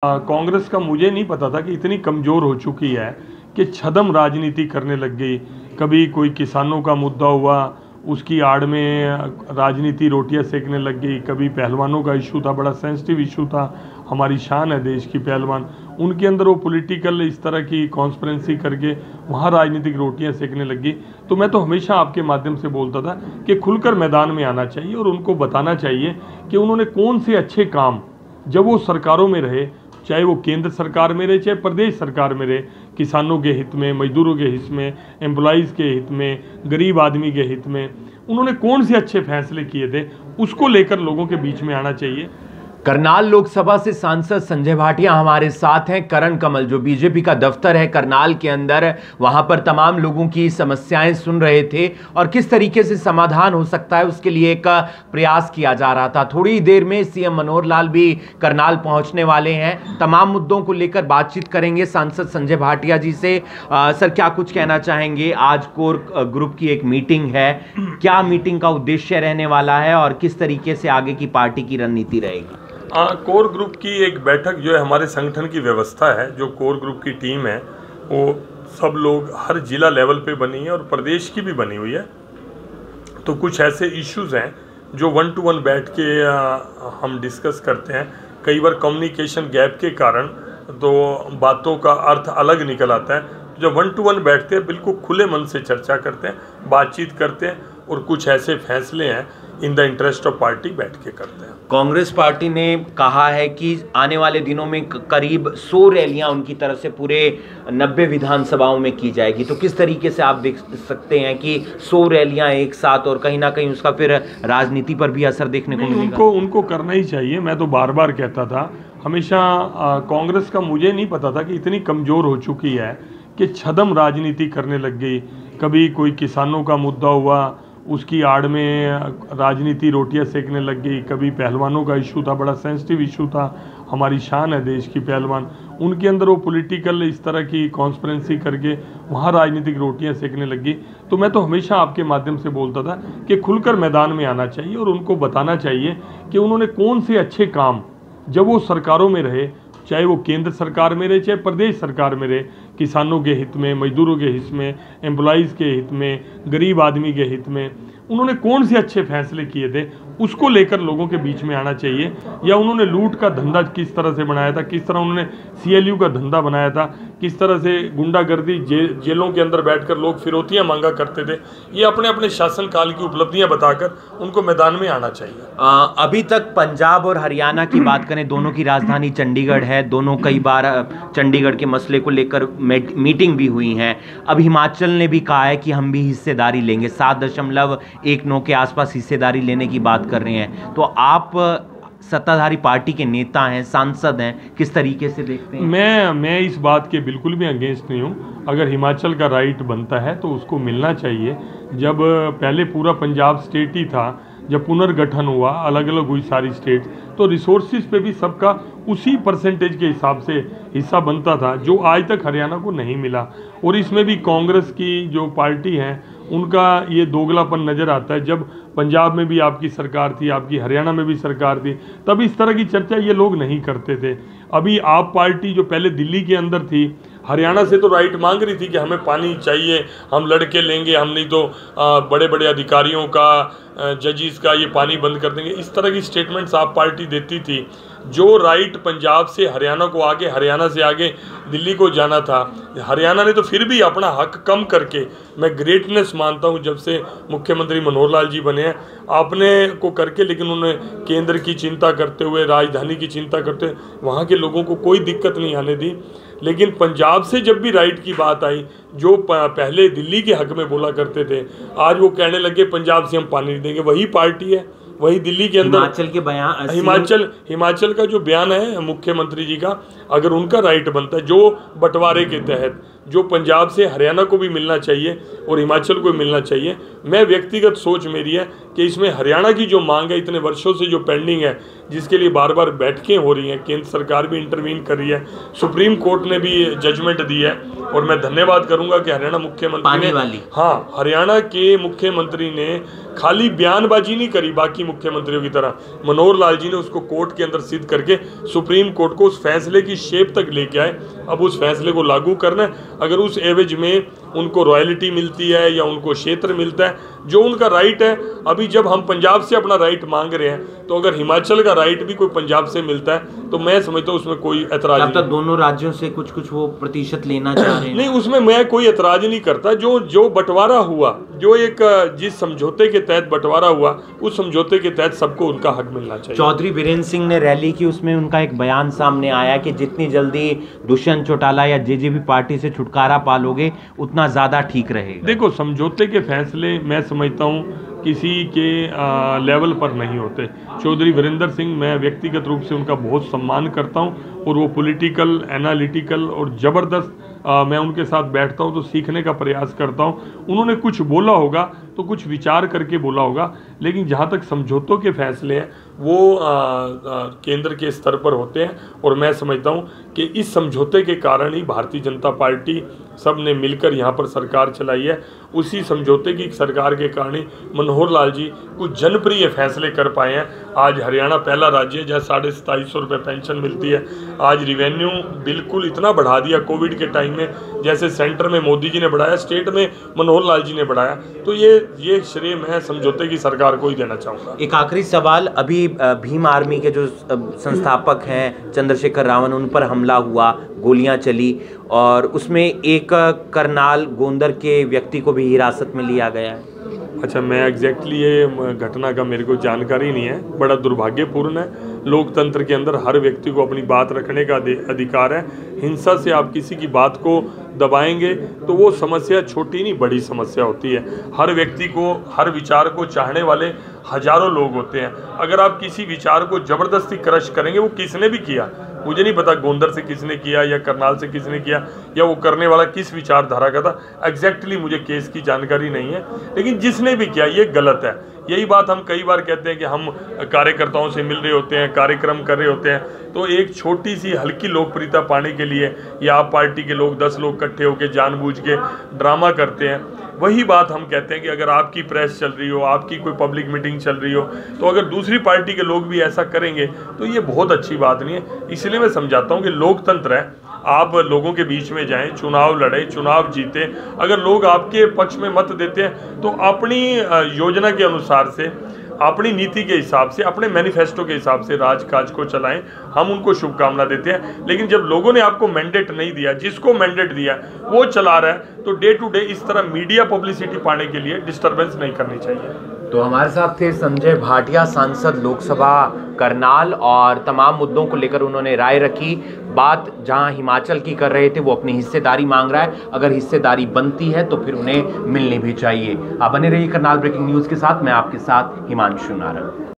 कांग्रेस का मुझे नहीं पता था कि इतनी कमज़ोर हो चुकी है कि छद्म राजनीति करने लग गई। कभी कोई किसानों का मुद्दा हुआ, उसकी आड़ में राजनीति रोटियां सेकने लग गई। कभी पहलवानों का इशू था, बड़ा सेंसिटिव इशू था, हमारी शान है देश की पहलवान, उनके अंदर वो पॉलिटिकल इस तरह की कॉन्स्पिरेंसी करके वहाँ राजनीतिक रोटियां सेकने लग गई। तो मैं तो हमेशा आपके माध्यम से बोलता था कि खुलकर मैदान में आना चाहिए और उनको बताना चाहिए कि उन्होंने कौन से अच्छे काम जब वो सरकारों में रहे, चाहे वो केंद्र सरकार में रहे चाहे प्रदेश सरकार में रहे, किसानों के हित में, मजदूरों के हित में, एम्प्लॉइज़ के हित में, गरीब आदमी के हित में उन्होंने कौन से अच्छे फैसले किए थे, उसको लेकर लोगों के बीच में आना चाहिए। करनाल लोकसभा से सांसद संजय भाटिया हमारे साथ हैं। करण कमल जो बीजेपी का दफ्तर है करनाल के अंदर, वहां पर तमाम लोगों की समस्याएं सुन रहे थे और किस तरीके से समाधान हो सकता है उसके लिए एक प्रयास किया जा रहा था। थोड़ी देर में सीएम मनोहर लाल भी करनाल पहुंचने वाले हैं। तमाम मुद्दों को लेकर बातचीत करेंगे सांसद संजय भाटिया जी से। सर, क्या कुछ कहना चाहेंगे? आज कोर ग्रुप की एक मीटिंग है, क्या मीटिंग का उद्देश्य रहने वाला है और किस तरीके से आगे की पार्टी की रणनीति रहेगी? कोर ग्रुप की एक बैठक जो है हमारे संगठन की व्यवस्था है। जो कोर ग्रुप की टीम है वो सब लोग हर जिला लेवल पे बनी है और प्रदेश की भी बनी हुई है। तो कुछ ऐसे इश्यूज हैं जो 1 to 1 बैठ के हम डिस्कस करते हैं। कई बार कम्युनिकेशन गैप के कारण तो बातों का अर्थ अलग निकल आता है। जब 1 to 1 बैठते हैं बिल्कुल खुले मन से चर्चा करते हैं, बातचीत करते हैं और कुछ ऐसे फैसले हैं in the interest of party बैठ के करते हैं। कांग्रेस पार्टी ने कहा है कि आने वाले दिनों में करीब 100 रैलियां उनकी तरफ से पूरे 90 विधानसभाओं में की जाएगी। तो किस तरीके से आप देख सकते हैं कि 100 रैलियां एक साथ और कहीं ना कहीं उसका फिर राजनीति पर भी असर देखने को मिलेगा? उनको करना ही चाहिए। मैं तो बार बार कहता था हमेशा, कांग्रेस का मुझे नहीं पता था कि इतनी कमज़ोर हो चुकी है कि छद्म राजनीति करने लग गई। कभी कोई किसानों का मुद्दा हुआ, उसकी आड़ में राजनीति रोटियां सेकने लग गई। कभी पहलवानों का इशू था, बड़ा सेंसिटिव इशू था, हमारी शान है देश की पहलवान, उनके अंदर वो पॉलिटिकल इस तरह की कॉन्स्पिरेंसी करके वहाँ राजनीतिक रोटियां सेकने लग गई। तो मैं तो हमेशा आपके माध्यम से बोलता था कि खुलकर मैदान में आना चाहिए और उनको बताना चाहिए कि उन्होंने कौन से अच्छे काम जब वो सरकारों में रहे, चाहे वो केंद्र सरकार में रहे चाहे प्रदेश सरकार में रहे, किसानों के हित में, मजदूरों के हित में, एम्प्लॉइज़ के हित में, गरीब आदमी के हित में उन्होंने कौन से अच्छे फैसले किए थे, उसको लेकर लोगों के बीच में आना चाहिए। या उन्होंने लूट का धंधा किस तरह से बनाया था, किस तरह उन्होंने CLU का धंधा बनाया था, किस तरह से गुंडागर्दी जेलों के अंदर बैठकर लोग फिरौतियां मांगा करते थे, ये अपने अपने शासनकाल की उपलब्धियां बताकर उनको मैदान में आना चाहिए। अभी तक पंजाब और हरियाणा की बात करें, दोनों की राजधानी चंडीगढ़ है, दोनों कई बार चंडीगढ़ के मसले को लेकर मीटिंग भी हुई है। अब हिमाचल ने भी कहा है कि हम भी हिस्सेदारी लेंगे, 7.19 के आसपास हिस्सेदारी लेने की बात कर रहे हैं। तो आप सत्ताधारी पार्टी के नेता हैं, सांसद हैं, किस तरीके से देखते हैं? मैं इस बात के बिल्कुल भी अगेंस्ट नहीं हूँ। अगर हिमाचल का राइट बनता है तो उसको मिलना चाहिए। जब पहले पूरा पंजाब स्टेट ही था, जब पुनर्गठन हुआ, अलग अलग हुई सारी स्टेट, तो रिसोर्सिस पे भी सबका उसी परसेंटेज के हिसाब से हिस्सा बनता था जो आज तक हरियाणा को नहीं मिला। और इसमें भी कांग्रेस की जो पार्टी है उनका ये दोगलापन नज़र आता है। जब पंजाब में भी आपकी सरकार थी, आपकी हरियाणा में भी सरकार थी, तब इस तरह की चर्चा ये लोग नहीं करते थे। अभी आप पार्टी जो पहले दिल्ली के अंदर थी, हरियाणा से तो राइट मांग रही थी कि हमें पानी चाहिए, हम लड़के लेंगे, हम नहीं तो बड़े बड़े अधिकारियों का, जजिस का ये पानी बंद कर देंगे। इस तरह की स्टेटमेंट्स आप पार्टी देती थी। जो राइट पंजाब से हरियाणा को आगे, हरियाणा से आगे दिल्ली को जाना था, हरियाणा ने तो फिर भी अपना हक कम करके, मैं ग्रेटनेस मानता हूँ जब से मुख्यमंत्री मनोहर लाल जी बने हैं, आपने को करके, लेकिन उन्होंने केंद्र की चिंता करते हुए, राजधानी की चिंता करते हुए वहाँ के लोगों को कोई दिक्कत नहीं आने दी। लेकिन पंजाब से जब भी राइट की बात आई, जो पहले दिल्ली के हक में बोला करते थे, आज वो कहने लगे पंजाब से हम पानी नहीं देंगे। वही पार्टी है, वही दिल्ली के अंदर हिमाचल के बयान, हिमाचल का जो बयान है मुख्यमंत्री जी का, अगर उनका राइट बनता है, जो बंटवारे के तहत जो पंजाब से हरियाणा को भी मिलना चाहिए और हिमाचल को भी मिलना चाहिए, मैं व्यक्तिगत सोच मेरी है कि इसमें हरियाणा की जो मांग है इतने वर्षों से जो पेंडिंग है, जिसके लिए बार बार बैठकें हो रही हैं, केंद्र सरकार भी इंटरवीन कर रही है, सुप्रीम कोर्ट ने भी जजमेंट दी है। और मैं धन्यवाद करूंगा कि हरियाणा मुख्यमंत्री ने, हाँ, हरियाणा के मुख्यमंत्री ने खाली बयानबाजी नहीं करी बाकी मुख्यमंत्रियों की तरह, मनोहर लाल जी ने उसको कोर्ट के अंदर सिद्ध करके सुप्रीम कोर्ट को उस फैसले की शेप तक लेके आए। अब उस फैसले को लागू करना है। अगर उस एवज में उनको रॉयल्टी मिलती है या उनको क्षेत्र मिलता है, जो उनका राइट है। अभी जब हम पंजाब से अपना राइट मांग रहे हैं, तो अगर हिमाचल का राइट भी कोई पंजाब से मिलता है तो मैं समझता हूँ उसमें कोई ऐतराज नहीं। दोनों राज्यों से कुछ कुछ वो प्रतिशत लेना चाह रहे हैं? नहीं, उसमें मैं कोई ऐतराज नहीं करता। जो बंटवारा हुआ, जो एक जिस समझौते के तहत बंटवारा हुआ, उस समझौते के तहत सबको उनका हक मिलना चाहिए। चौधरी बीरेंद्र सिंह ने रैली की, उसमें उनका एक बयान सामने आया कि जितनी जल्दी दुष्यंत चौटाला या जेजेपी पार्टी से छुटकारा पालोगे उतना ज्यादा ठीक रहेगा। देखो, समझौते के फैसले मैं समझता हूँ किसी के लेवल पर नहीं होते। चौधरी वीरेंद्र सिंह, मैं व्यक्तिगत रूप से उनका बहुत सम्मान करता हूँ और वो पॉलिटिकल, एनालिटिकल और ज़बरदस्त, मैं उनके साथ बैठता हूँ तो सीखने का प्रयास करता हूँ। उन्होंने कुछ बोला होगा तो कुछ विचार करके बोला होगा, लेकिन जहाँ तक समझौतों के फैसले हैं वो केंद्र के स्तर पर होते हैं। और मैं समझता हूँ कि इस समझौते के कारण ही भारतीय जनता पार्टी सब ने मिलकर यहाँ पर सरकार चलाई है। उसी समझौते की सरकार के कारण ही मनोहर लाल जी कुछ जनप्रिय फैसले कर पाए हैं। आज हरियाणा पहला राज्य है जहाँ 2750 रुपये पेंशन मिलती है। आज रिवेन्यू बिल्कुल इतना बढ़ा दिया कोविड के टाइम में, जैसे सेंटर में मोदी जी ने बढ़ाया, स्टेट में मनोहर लाल जी ने बढ़ाया। तो ये श्रेय मैं समझौते की सरकार को ही देना चाहूँगा। एक आखिरी सवाल, अभी भीम आर्मी के जो संस्थापक हैं चंद्रशेखर रावण, उन पर हमला हुआ, गोलियां चली और उसमें एक करनाल गोंदर के व्यक्ति को भी हिरासत में लिया गया है। अच्छा, मैं एग्जैक्टली ये घटना का मेरे को जानकारी नहीं है। बड़ा दुर्भाग्यपूर्ण है। लोकतंत्र के अंदर हर व्यक्ति को अपनी बात रखने का अधिकार है। हिंसा से आप किसी की बात को दबाएंगे तो वो समस्या छोटी नहीं बड़ी समस्या होती है। हर व्यक्ति को, हर विचार को चाहने वाले हजारों लोग होते हैं। अगर आप किसी विचार को ज़बरदस्ती क्रश करेंगे, वो किसने भी किया, मुझे नहीं पता गोंदर से किसने किया या करनाल से किसने किया या वो करने वाला किस विचारधारा का था, एग्जैक्टली मुझे केस की जानकारी नहीं है, लेकिन जिसने भी किया ये गलत है। यही बात हम कई बार कहते हैं कि हम कार्यकर्ताओं से मिल रहे होते हैं, कार्यक्रम कर रहे होते हैं, तो एक छोटी सी हल्की लोकप्रियता पाने के लिए या आप पार्टी के लोग 10 लोग इकट्ठे होकर जानबूझ के ड्रामा करते हैं। वही बात हम कहते हैं कि अगर आपकी प्रेस चल रही हो, आपकी कोई पब्लिक मीटिंग चल रही हो, तो अगर दूसरी पार्टी के लोग भी ऐसा करेंगे तो ये बहुत अच्छी बात नहीं है। इसलिए मैं समझाता हूँ कि लोकतंत्र है, आप लोगों के बीच में जाएं, चुनाव लड़ें, चुनाव जीतें। अगर लोग आपके पक्ष में मत देते हैं तो अपनी योजना के अनुसार से, अपनी नीति के हिसाब से, अपने मैनिफेस्टो के हिसाब से राजकाज को चलाएं। हम उनको शुभकामना देते हैं। लेकिन जब लोगों ने आपको मैंडेट नहीं दिया, जिसको मैंडेट दिया वो चला रहा है, तो डे टू डे इस तरह मीडिया पब्लिसिटी पाने के लिए डिस्टर्बेंस नहीं करनी चाहिए। तो हमारे साथ थे संजय भाटिया, सांसद लोकसभा करनाल, और तमाम मुद्दों को लेकर उन्होंने राय रखी। बात जहां हिमाचल की कर रहे थे, वो अपनी हिस्सेदारी मांग रहा है। अगर हिस्सेदारी बनती है तो फिर उन्हें मिलनी भी चाहिए। आप बने रहिए करनाल ब्रेकिंग न्यूज़ के साथ। मैं आपके साथ हिमांशु नारंग।